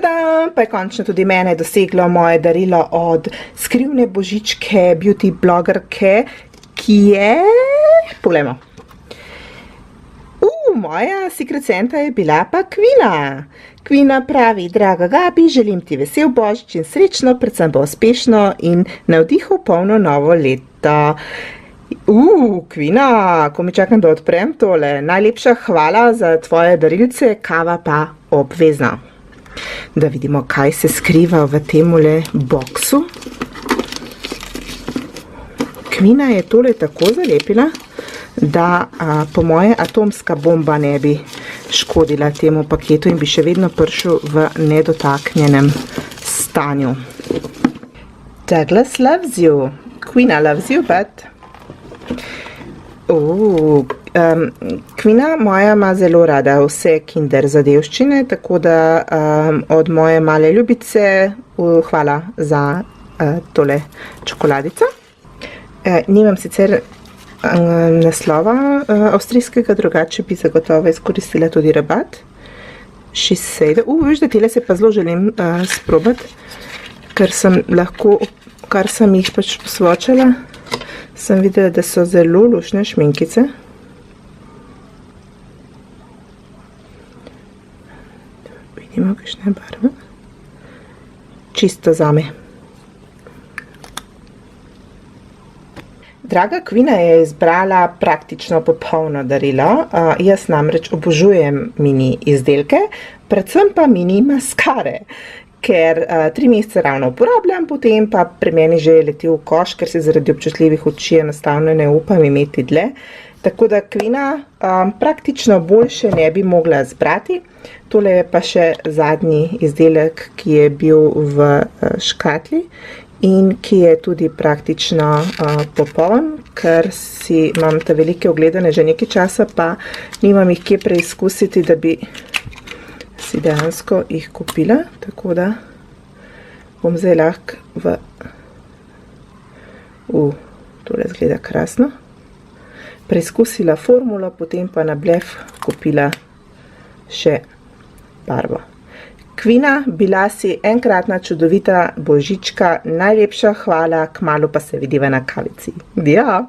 Tada, pa je končno tudi mene doseglo moje darilo od skrivne božičke, beauty blogerke, ki je... Poglejmo. Moja secret Santa je bila pa Kvina. Kvina pravi: draga Gabi, želim ti vesel božič in srečno, predvsem pa uspešno in navdihov polno novo leto. Kvina, ko mi čakam, da odprem tole. Najlepša hvala za tvoje darilce, kava pa obvezna. Da vidimo, kaj se skriva v temule boksu. Kvina je tole tako zalepila, da po moje atomska bomba ne bi škodila temu paketu in bi še vedno prišel v nedotaknjenem stanju. Douglas loves you. Kvina loves you, but... Kvina moja ima zelo rada vse kinder zadevščine, tako da od moje male ljubice hvala za tole čokoladico. Nimam sicer naslova avstrijskega, drugače bi zagotovo izkoristila tudi rabat. Veš, da tele se pa zelo želim sprobati, ker sem lahko, kar sem jih pač posvočala, sem videla, da so zelo luštne šminkice. Vidimo, kakšne barve. Čisto zame. Draga Kvina je izbrala praktično popolno darilo. Jaz namreč obožujem mini izdelke, predvsem pa mini maskare, ker 3 mesece ravno uporabljam, potem pa pri meni že leti v koš, ker se zaradi občutljivih oči enostavno ne upam imeti dlje. Tako da Kvina praktično boljše ne bi mogla zbrati. Tole je pa še zadnji izdelek, ki je bil v škatli in ki je tudi praktično popoln, ker imam te velike ogledane že nekaj časa, pa nimam jih kje preizkusiti, da bi si dejansko jih kupila, tako da bom zdaj lahko tole izgleda krasno, preizkusila formulo, potem pa na blef kupila še barvo. Kvina, bila si enkratna čudovita božička, najlepša hvala, kmalu pa se vidiva na kavici. Ja.